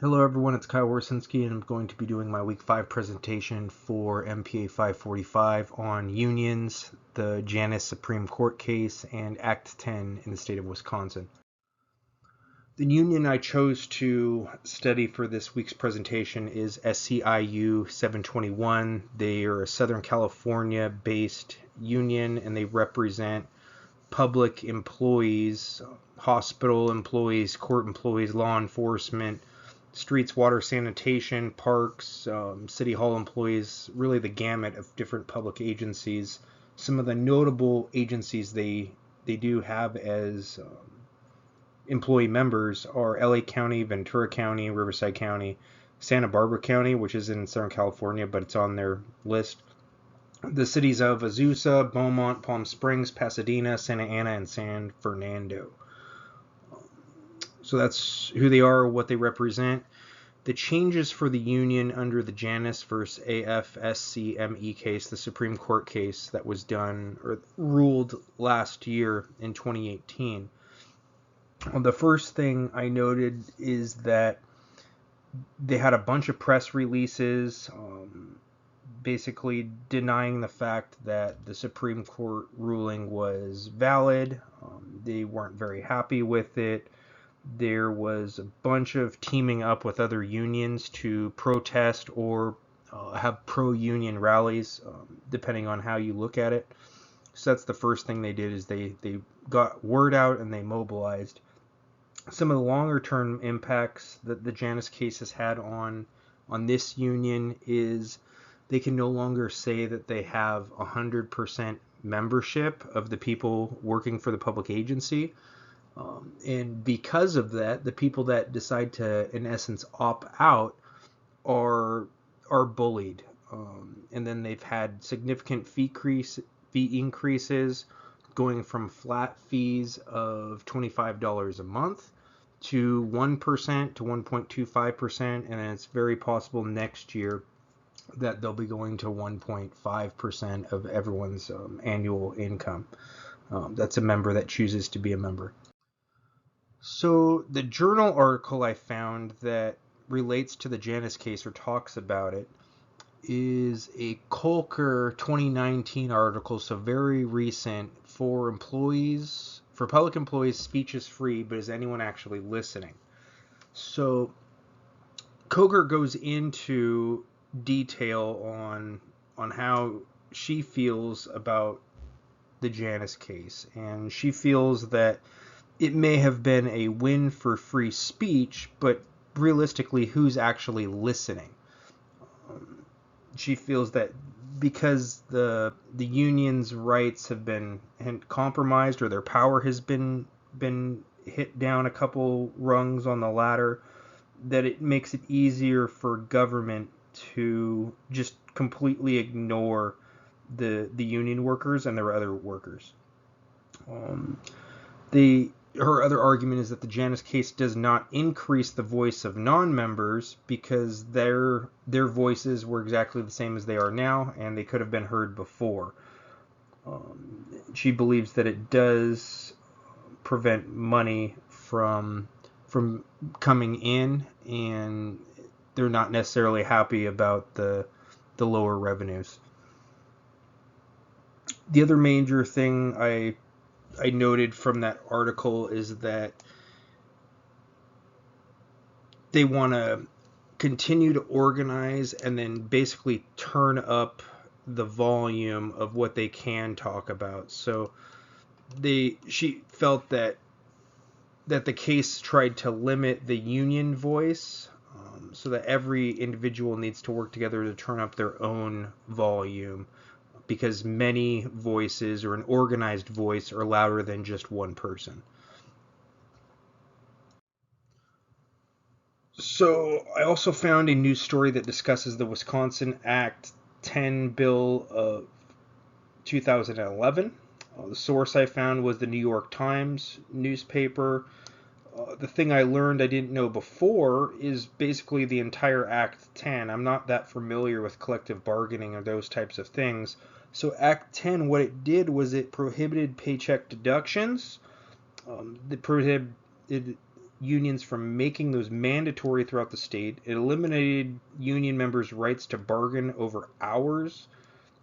Hello everyone, it's Kyle Warsinski and I'm going to be doing my week 5 presentation for MPA 545 on unions, the Janus Supreme Court case, and Act 10 in the state of Wisconsin. The union I chose to study for this week's presentation is SCIU 721. They are a Southern California based union and they represent public employees, hospital employees, court employees, law enforcement, streets, water, sanitation, parks, city hall employees, really the gamut of different public agencies. Some of the notable agencies they do have as employee members are LA County, Ventura County, Riverside County, Santa Barbara County, which is in Southern California, but it's on their list. The cities of Azusa, Beaumont, Palm Springs, Pasadena, Santa Ana, and San Fernando. So that's who they are, what they represent. The changes for the union under the Janus versus AFSCME case, the Supreme Court case that was done or ruled last year in 2018. The first thing I noted is that they had a bunch of press releases basically denying the fact that the Supreme Court ruling was valid. They weren't very happy with it. There was a bunch of teaming up with other unions to protest or have pro-union rallies, depending on how you look at it. So that's the first thing they did is they got word out and they mobilized. Some of the longer term impacts that the Janus case has had on this union is they can no longer say that they have 100% membership of the people working for the public agency. And because of that, the people that decide to, in essence, opt out are bullied. And then they've had significant fee increases going from flat fees of $25 a month to 1% to 1.25%. And then it's very possible next year that they'll be going to 1.5% of everyone's annual income. That's a member that chooses to be a member. So the journal article I found that relates to the Janus case or talks about it is a Kolker 2019 article, so very recent. For public employees, speech is free, but is anyone actually listening? So Kolker goes into detail on how she feels about the Janus case, and she feels that it may have been a win for free speech, but realistically, who's actually listening? She feels that because the union's rights have been compromised or their power has been hit down a couple rungs on the ladder, that it makes it easier for government to just completely ignore the union workers and their other workers. Her other argument is that the Janus case does not increase the voice of non-members because their voices were exactly the same as they are now, and they could have been heard before. She believes that it does prevent money from coming in, and they're not necessarily happy about the lower revenues. The other major thing I noted from that article is that they want to continue to organize and then basically turn up the volume of what they can talk about. So she felt that the case tried to limit the union voice, so that every individual needs to work together to turn up their own volume, because many voices or an organized voice are louder than just one person. So I also found a news story that discusses the Wisconsin Act 10 bill of 2011. The source I found was the New York Times newspaper. The thing I learned I didn't know before is basically the entire Act 10. I'm not that familiar with collective bargaining or those types of things. So Act 10, what it did was it prohibited paycheck deductions. It prohibited unions from making those mandatory throughout the state. It eliminated union members' rights to bargain over hours,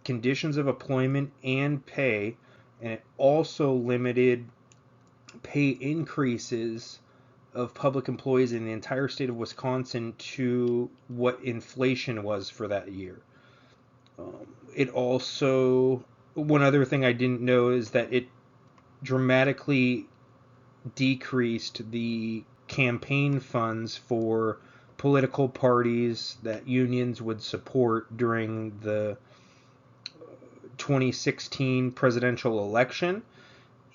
conditions of employment, and pay. And it also limited pay increases of public employees in the entire state of Wisconsin to what inflation was for that year. It also, one other thing I didn't know is that it dramatically decreased the campaign funds for political parties that unions would support during the 2016 presidential election.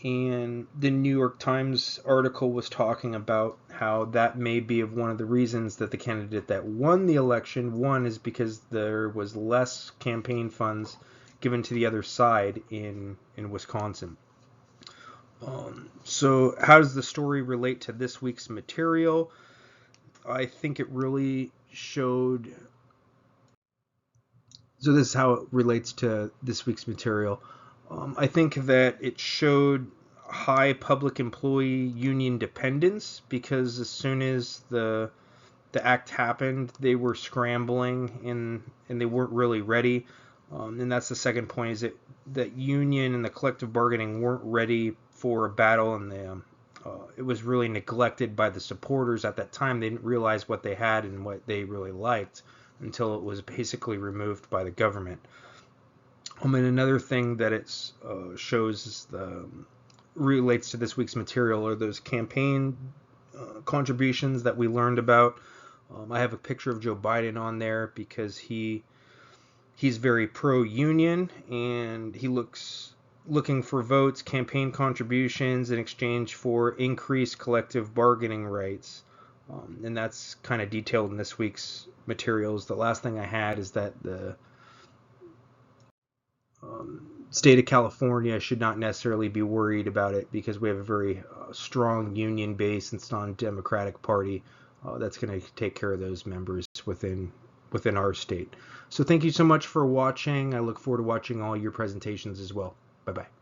And the New York Times article was talking about how that may be of one of the reasons that the candidate that won the election won is because there was less campaign funds given to the other side in Wisconsin. So how does the story relate to this week's material? I think it really showed. So this is how it relates to this week's material. I think that it showed high public employee union dependence, because as soon as the act happened, they were scrambling and they weren't really ready. And that's the second point, is that union and the collective bargaining weren't ready for a battle, and it was really neglected by the supporters at that time. They didn't realize what they had and what they really liked until it was basically removed by the government. And another thing that it shows is relates to this week's material are those campaign contributions that we learned about. I have a picture of Joe Biden on there because he's very pro-union, and he looking for votes, campaign contributions in exchange for increased collective bargaining rights. And that's kind of detailed in this week's materials. The last thing I had is that the state of California should not necessarily be worried about it, because we have a very strong union base and strong Democratic Party that's going to take care of those members within our state. So thank you so much for watching. I look forward to watching all your presentations as well. Bye-bye.